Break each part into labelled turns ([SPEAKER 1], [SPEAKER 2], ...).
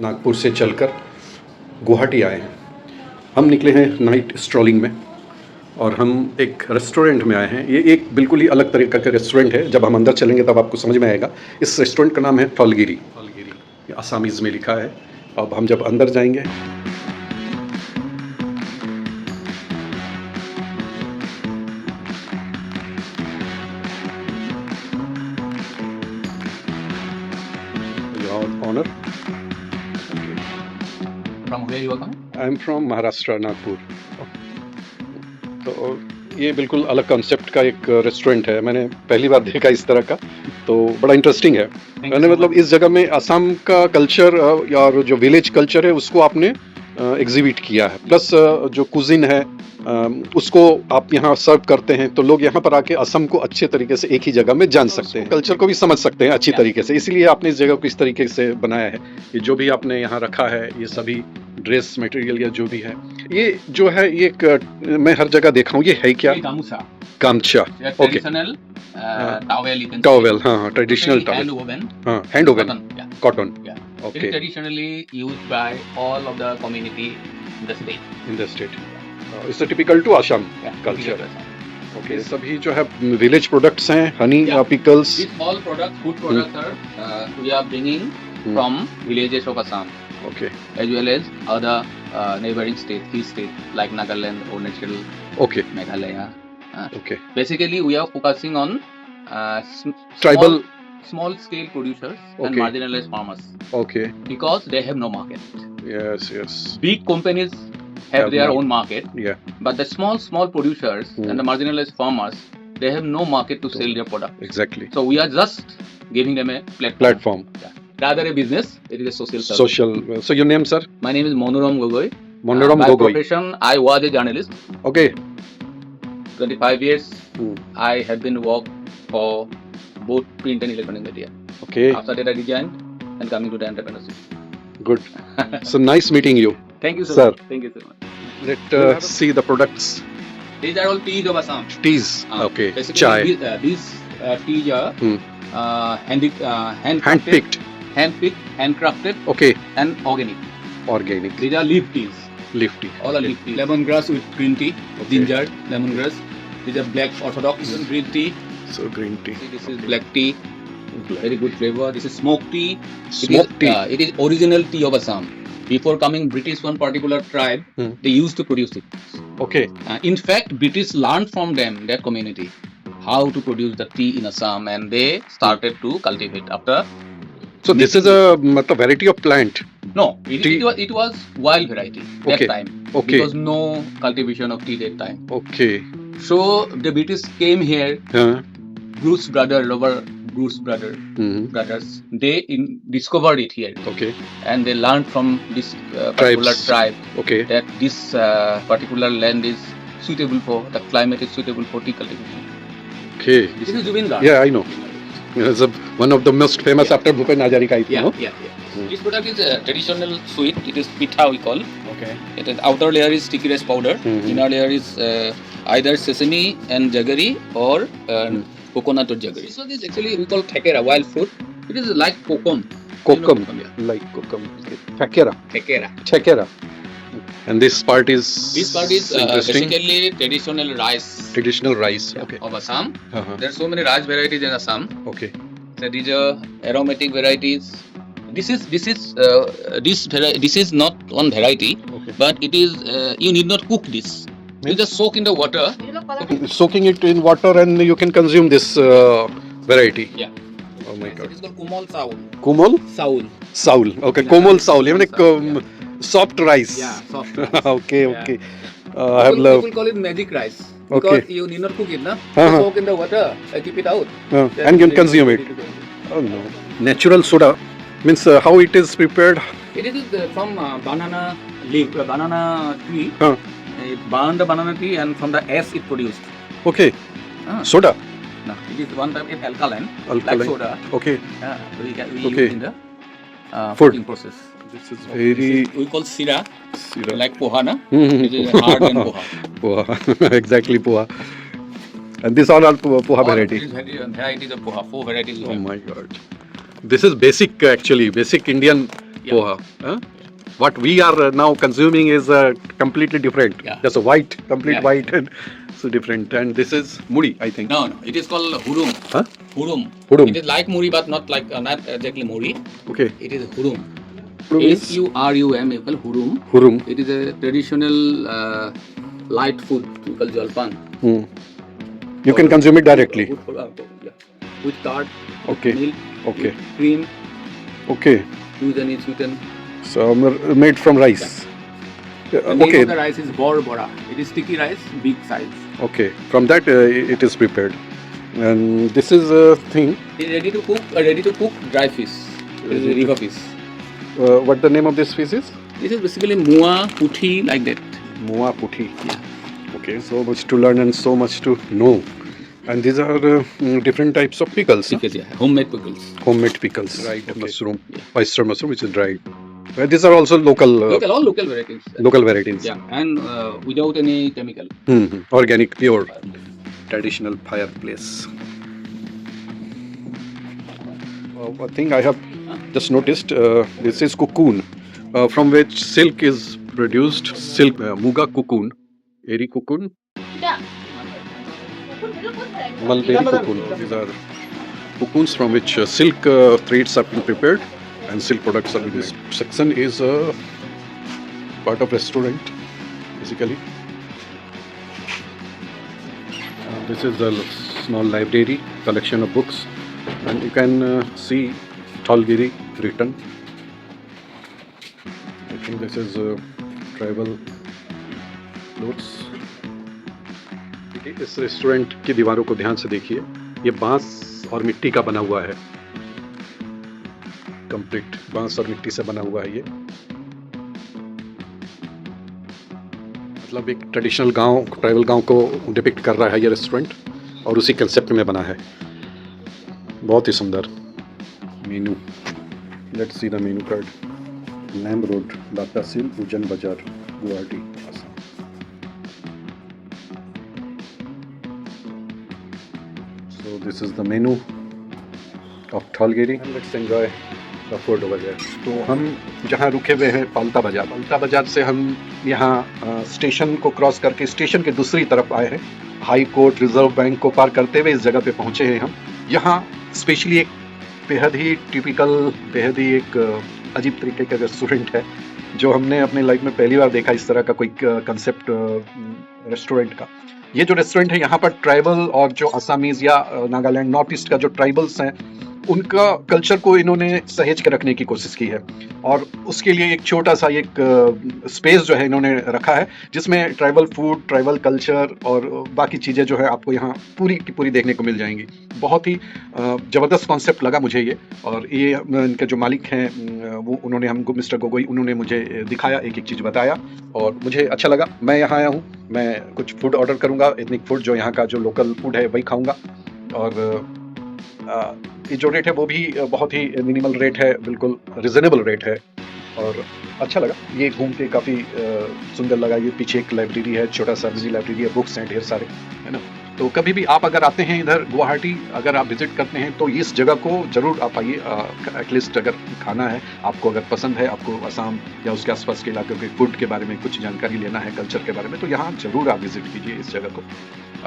[SPEAKER 1] नागपुर से चलकर गुवाहाटी आए हैं। हम निकले हैं नाइट स्ट्रॉलिंग में और हम एक रेस्टोरेंट में आए हैं। ये एक बिल्कुल ही अलग तरीके का रेस्टोरेंट है। जब हम अंदर चलेंगे तब आपको समझ में आएगा। इस रेस्टोरेंट का नाम है थलगिरी। ये आसामीज़ में लिखा है। अब हम जब अंदर जाएंगे ऑनर।
[SPEAKER 2] From where you are coming?
[SPEAKER 1] I am from Maharashtra, Nagpur. तो ये बिल्कुल अलग कंसेप्ट का एक रेस्टोरेंट है। मैंने पहली बार देखा इस तरह का, तो बड़ा इंटरेस्टिंग है। मैंने मतलब इस जगह में असम का कल्चर और जो विलेज कल्चर है उसको आपने एग्जिबिट किया है। प्लस जो कुजिन है उसको आप यहाँ सर्व करते हैं, तो लोग यहाँ पर आके असम को अच्छे तरीके से एक ही जगह में जान सकते हैं, कल्चर को भी समझ सकते हैं अच्छी तरीके से। इसीलिए आपने इस जगह को इस तरीके से बनाया है। ये जो भी आपने यहाँ रखा है, ये सभी ड्रेस मटेरियल या जो भी है, ये जो है ये मैं हर जगह देखा हूँ। ये है क्या?
[SPEAKER 2] Gamusa.
[SPEAKER 1] गामछा। Okay,
[SPEAKER 2] Traditional towel. You can
[SPEAKER 1] towel.
[SPEAKER 2] say.
[SPEAKER 1] हाँ, ट्रेडिशनल
[SPEAKER 2] Hand
[SPEAKER 1] टॉवेल।
[SPEAKER 2] woven.
[SPEAKER 1] हाँ, hand woven,
[SPEAKER 2] Cotton. Yeah.
[SPEAKER 1] Cotton.
[SPEAKER 2] Yeah. It
[SPEAKER 1] okay,
[SPEAKER 2] is traditionally used by all of the community in the state.
[SPEAKER 1] In the state. It's typical to Assam
[SPEAKER 2] Yeah.
[SPEAKER 1] Culture. Okay, सभी जो है village products हैं, honey
[SPEAKER 2] Yeah.
[SPEAKER 1] Pickles.
[SPEAKER 2] These all products, food products are we are bringing from villages of Assam,
[SPEAKER 1] okay
[SPEAKER 2] as well as other neighboring states, key states like Nagaland, Arunachal,
[SPEAKER 1] okay
[SPEAKER 2] Meghalaya.
[SPEAKER 1] Okay.
[SPEAKER 2] Basically, we are focusing on
[SPEAKER 1] tribal.
[SPEAKER 2] small scale producers
[SPEAKER 1] Okay.
[SPEAKER 2] and marginalized farmers
[SPEAKER 1] okay,
[SPEAKER 2] because they have no market.
[SPEAKER 1] Yes yes,
[SPEAKER 2] Big companies have
[SPEAKER 1] Have
[SPEAKER 2] their
[SPEAKER 1] market.
[SPEAKER 2] own market,
[SPEAKER 1] या
[SPEAKER 2] but the small producers and the marginalized farmers, they have no market to sell their product.
[SPEAKER 1] Exactly.
[SPEAKER 2] So we are just giving them a platform.
[SPEAKER 1] Platform,
[SPEAKER 2] Yeah. Rather a business, it is a social service.
[SPEAKER 1] Social. So your name sir?
[SPEAKER 2] My name is Monoram Gogoi.
[SPEAKER 1] Monoram
[SPEAKER 2] By
[SPEAKER 1] Gogoi.
[SPEAKER 2] profession, I was a journalist.
[SPEAKER 1] Okay.
[SPEAKER 2] 25 years, I have been worked for both print and electronic media.
[SPEAKER 1] Okay,
[SPEAKER 2] After that, I resigned and coming to the entrepreneurship.
[SPEAKER 1] Good. So nice meeting you.
[SPEAKER 2] Thank you so
[SPEAKER 1] Sir.
[SPEAKER 2] much. Thank you so much.
[SPEAKER 1] Let see the products.
[SPEAKER 2] These are all teas of Assam.
[SPEAKER 1] Teas, okay,
[SPEAKER 2] Basically,
[SPEAKER 1] chai,
[SPEAKER 2] these teas are
[SPEAKER 1] hand
[SPEAKER 2] handpicked, handcrafted,
[SPEAKER 1] okay,
[SPEAKER 2] and organic.
[SPEAKER 1] Organic,
[SPEAKER 2] These are leaf teas.
[SPEAKER 1] Leafy.
[SPEAKER 2] All are leaf tea. Lemongrass with green tea, ginger, lemongrass. These are black orthodox green tea.
[SPEAKER 1] So green tea,
[SPEAKER 2] See, this is black tea. Very good flavor. This is smoke tea.
[SPEAKER 1] Smoke tea.
[SPEAKER 2] It is original tea of Assam. Before coming British, one particular tribe, they used to produce it.
[SPEAKER 1] Okay,
[SPEAKER 2] In fact, British learned from them, that community, how to produce the tea in Assam, and they started to cultivate after.
[SPEAKER 1] So this is a मतलब variety of plant.
[SPEAKER 2] No,
[SPEAKER 1] Tea.
[SPEAKER 2] it was wild variety that
[SPEAKER 1] Okay.
[SPEAKER 2] time.
[SPEAKER 1] Okay.
[SPEAKER 2] There was no cultivation of tea that time.
[SPEAKER 1] Okay,
[SPEAKER 2] So the British came here,
[SPEAKER 1] हाँ,
[SPEAKER 2] Bruce brother, Robert Bruce brothers, they discovered it here,
[SPEAKER 1] okay,
[SPEAKER 2] and they learned from this particular
[SPEAKER 1] Tribes.
[SPEAKER 2] tribe
[SPEAKER 1] okay,
[SPEAKER 2] that this particular land is suitable for, the climate is suitable for tea cultivation.
[SPEAKER 1] Okay.
[SPEAKER 2] This is Zubin Garg.
[SPEAKER 1] Yeah, I know. It's one of the most famous after Bhupen Hazarika, I
[SPEAKER 2] Yeah,
[SPEAKER 1] think.
[SPEAKER 2] yeah. This product is a traditional sweet. It is pitha, we call.
[SPEAKER 1] Okay.
[SPEAKER 2] It is outer layer is sticky rice powder. Inner layer is either sesame and jaggery or coconut or jaggery. So this actually we call thekera, wild fruit. It is like kokum.
[SPEAKER 1] Kokum,
[SPEAKER 2] You know, yeah.
[SPEAKER 1] like kokum. Thekera,
[SPEAKER 2] Thekera.
[SPEAKER 1] thekera. And this part is.
[SPEAKER 2] This part is
[SPEAKER 1] interesting.
[SPEAKER 2] basically traditional rice
[SPEAKER 1] Traditional rice. Okay.
[SPEAKER 2] of Assam.
[SPEAKER 1] Uh-huh.
[SPEAKER 2] There are so many rice varieties in Assam.
[SPEAKER 1] Okay.
[SPEAKER 2] So these are aromatic varieties. This is not one variety,
[SPEAKER 1] Okay.
[SPEAKER 2] but it is you need not cook this. You just soak in the water.
[SPEAKER 1] Soaking it in water and you can consume this variety.
[SPEAKER 2] Yeah.
[SPEAKER 1] Oh my
[SPEAKER 2] It
[SPEAKER 1] God.
[SPEAKER 2] is called Kumal Saul.
[SPEAKER 1] Kumol
[SPEAKER 2] Saul.
[SPEAKER 1] Saul. Okay. Komal Saul. Even like soft rice.
[SPEAKER 2] Yeah, soft.
[SPEAKER 1] Okay.
[SPEAKER 2] Yeah.
[SPEAKER 1] Okay. I have
[SPEAKER 2] People,
[SPEAKER 1] loved.
[SPEAKER 2] people call it magic rice because
[SPEAKER 1] Okay.
[SPEAKER 2] you need not cook it, na?
[SPEAKER 1] Uh-huh.
[SPEAKER 2] You soak in the water, keep it out.
[SPEAKER 1] And you can consume it. Oh no. Natural soda means how it is prepared.
[SPEAKER 2] It is from banana leaf, banana tree.
[SPEAKER 1] Huh.
[SPEAKER 2] It burn the banana tree and from the ash it produced.
[SPEAKER 1] Okay.
[SPEAKER 2] Ah.
[SPEAKER 1] Soda.
[SPEAKER 2] No, it is one type of alkaline,
[SPEAKER 1] Alkaline.
[SPEAKER 2] like soda.
[SPEAKER 1] Okay.
[SPEAKER 2] We
[SPEAKER 1] Okay.
[SPEAKER 2] use in the
[SPEAKER 1] Food.
[SPEAKER 2] cooking process.
[SPEAKER 1] This is very.
[SPEAKER 2] We call sira,
[SPEAKER 1] Syrup.
[SPEAKER 2] like poha, na?
[SPEAKER 1] Mhm.
[SPEAKER 2] It is hard than poha.
[SPEAKER 1] Poha. Exactly poha. And these all are poha
[SPEAKER 2] All
[SPEAKER 1] variety.
[SPEAKER 2] these varieties of poha, 4 varieties we
[SPEAKER 1] Oh
[SPEAKER 2] have.
[SPEAKER 1] my God. This is basic actually, basic Indian
[SPEAKER 2] Yeah.
[SPEAKER 1] poha. Huh? What we are now consuming is completely different.
[SPEAKER 2] Yeah.
[SPEAKER 1] Just a white, complete
[SPEAKER 2] Yeah.
[SPEAKER 1] white, and so different. And this is muri, I think.
[SPEAKER 2] No, it is called hurum.
[SPEAKER 1] Huh?
[SPEAKER 2] Hurum.
[SPEAKER 1] Hurum.
[SPEAKER 2] It is like muri, but not like not exactly muri.
[SPEAKER 1] Okay.
[SPEAKER 2] It is hurum.
[SPEAKER 1] Hurum is
[SPEAKER 2] Hurum. You call hurum.
[SPEAKER 1] hurum.
[SPEAKER 2] It is a traditional light food. We call jalpan.
[SPEAKER 1] Hmm. You can consume it directly.
[SPEAKER 2] With curd,
[SPEAKER 1] Okay.
[SPEAKER 2] milk,
[SPEAKER 1] Okay.
[SPEAKER 2] with cream,
[SPEAKER 1] Okay.
[SPEAKER 2] sweetened.
[SPEAKER 1] So made from rice.
[SPEAKER 2] The name
[SPEAKER 1] Okay.
[SPEAKER 2] of the rice is bor bora. It is sticky rice, big size.
[SPEAKER 1] Okay. From that it is prepared. And this is a thing.
[SPEAKER 2] It is ready to cook dry fish. It is a river fish.
[SPEAKER 1] What the name of this fish is?
[SPEAKER 2] This is basically mua, puthi, like that.
[SPEAKER 1] Mua puthi.
[SPEAKER 2] Yeah.
[SPEAKER 1] Okay. So much to learn and so much to know. And these are different types of pickles. Huh?
[SPEAKER 2] Pickles, yeah. Homemade pickles.
[SPEAKER 1] Homemade pickles. Right.
[SPEAKER 2] Okay.
[SPEAKER 1] Mushroom.
[SPEAKER 2] Yeah.
[SPEAKER 1] Oyster mushroom, which is dried. These are also local.
[SPEAKER 2] All local varieties.
[SPEAKER 1] Local varieties.
[SPEAKER 2] Yeah, and without any chemical.
[SPEAKER 1] Organic, pure. Traditional fireplace. A thing I have just noticed, this is cocoon, from which silk is produced. Silk, muga cocoon, eri cocoon, mulberry cocoon. These are cocoons from which silk threads are being prepared and silk products are being made. This section is part of restaurant, basically. This is a small library, collection of books, and you can see Thalgiri written. I think this is travel notes. इस restaurant की दीवारों को ध्यान से देखिए, ये बांस और मिट्टी का बना हुआ है, कंप्लीट बांस और मिट्टी से बना हुआ है ये। मतलब एक ट्रेडिशनल गांव, ट्राइबल गांव को डिपिक्ट कर रहा है ये रेस्टोरेंट, और उसी कंसेप्ट में बना है। बहुत ही सुंदर menu. Let's see the menu card. Lamb Road, Latasil, Ujan Bazar, Guwahati, Assam. So this is the menu of Thalgiri, and let's enjoy the food over there. तो हम जहाँ रुके हुए हैं पालता बाजार से हम यहाँ स्टेशन को क्रॉस करके स्टेशन के दूसरी तरफ आए हैं। हाई कोर्ट, रिजर्व बैंक को पार करते हुए इस जगह पे पहुँचे हैं हम। यहाँ स्पेशली एक बेहद ही टिपिकल, बेहद ही एक अजीब तरीके का रेस्टोरेंट है जो हमने अपने लाइफ में पहली बार देखा, इस तरह का कोई कंसेप्ट रेस्टोरेंट का। ये जो रेस्टोरेंट है यहाँ पर ट्राइबल और जो असमीज या नागालैंड, नॉर्थ ईस्ट का जो ट्राइबल्स हैं उनका कल्चर को इन्होंने सहेज के रखने की कोशिश की है, और उसके लिए एक छोटा सा एक स्पेस जो है इन्होंने रखा है जिसमें ट्राइबल फूड, ट्राइबल कल्चर और बाकी चीज़ें जो है आपको यहाँ पूरी की पूरी देखने को मिल जाएंगी। बहुत ही ज़बरदस्त कॉन्सेप्ट लगा मुझे ये, और ये इनके जो मालिक हैं वो उन्होंने हमको, मिस्टर गोगोई, उन्होंने मुझे दिखाया, एक एक चीज़ बताया और मुझे अच्छा लगा। मैं यहाँ आया हूँ, मैं कुछ फूड ऑर्डर करूँगा, एथनिक फूड जो यहाँ का जो लोकल फूड है वही खाऊँगा, और ये जो रेट है वो भी बहुत ही मिनिमल रेट है, बिल्कुल रिजनेबल रेट है और अच्छा लगा। ये घूम के काफ़ी सुंदर लगा। ये पीछे एक लाइब्रेरी है, छोटा सा बिजी लाइब्रेरी है, बुक्स हैं ढेर सारे, है ना। तो कभी भी आप अगर आते हैं इधर गुवाहाटी, अगर आप विजिट करते हैं तो इस जगह को ज़रूर आप आइए। एटलीस्ट अगर खाना है आपको, अगर पसंद है आपको असम या उसके आसपास के इलाके के फूड के बारे में कुछ जानकारी लेना है, कल्चर के बारे में, तो यहाँ ज़रूर आप विजिट कीजिए इस जगह को,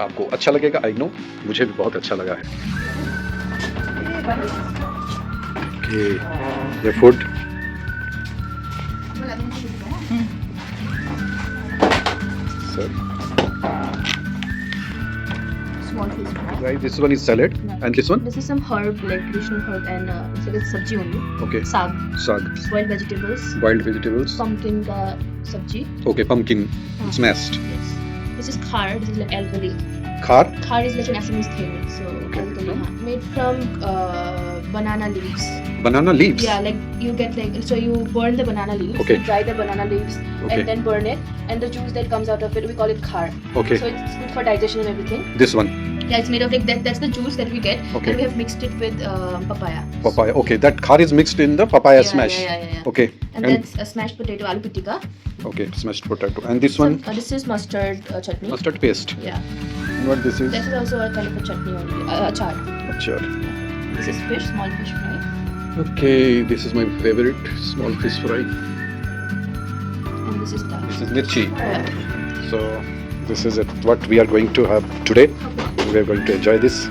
[SPEAKER 1] आपको अच्छा लगेगा। आई नो, मुझे भी बहुत अच्छा लगा है। ये food
[SPEAKER 3] Small piece of rice.
[SPEAKER 1] right, this one is salad,
[SPEAKER 3] No.
[SPEAKER 1] and this one,
[SPEAKER 3] This is some herb, like traditional herb, and it's like a sabji only.
[SPEAKER 1] okay,
[SPEAKER 3] Saag,
[SPEAKER 1] saag,
[SPEAKER 3] boiled vegetables,
[SPEAKER 1] boiled vegetables,
[SPEAKER 3] pumpkin ka sabji.
[SPEAKER 1] okay, pumpkin, it's mashed,
[SPEAKER 3] Yes. This is khar. This is like alkali.
[SPEAKER 1] khar,
[SPEAKER 3] Khar is like an Assamese thing. So
[SPEAKER 1] Okay.
[SPEAKER 3] alkali, made from banana leaves.
[SPEAKER 1] banana leaves,
[SPEAKER 3] Yeah, like you get like, so you burn the banana leaves,
[SPEAKER 1] Okay.
[SPEAKER 3] you dry the banana leaves,
[SPEAKER 1] Okay.
[SPEAKER 3] and then burn it, and the juice that comes out of it, we call it khar.
[SPEAKER 1] okay,
[SPEAKER 3] So it's good for digestion and everything.
[SPEAKER 1] this one,
[SPEAKER 3] Yeah, it's made of like that. That's the juice that we get,
[SPEAKER 1] Okay.
[SPEAKER 3] and we have mixed it with papaya.
[SPEAKER 1] papaya, okay, that khar is mixed in the papaya
[SPEAKER 3] Yeah,
[SPEAKER 1] smash,
[SPEAKER 3] yeah.
[SPEAKER 1] okay,
[SPEAKER 3] And that's a smashed potato, aloo pitika.
[SPEAKER 1] okay, smashed potato, and this one,
[SPEAKER 3] This is mustard chutney.
[SPEAKER 1] mustard paste,
[SPEAKER 3] Yeah,
[SPEAKER 1] and what this is,
[SPEAKER 3] that is also a kind of a chutney only, achar.
[SPEAKER 1] achar,
[SPEAKER 3] This is fish, small fish fry.
[SPEAKER 1] Okay, this is my favorite small fish fry.
[SPEAKER 3] And this is dal.
[SPEAKER 1] This is mirchi.
[SPEAKER 3] Yeah.
[SPEAKER 1] So this is what we are going to have today. We are going to enjoy this.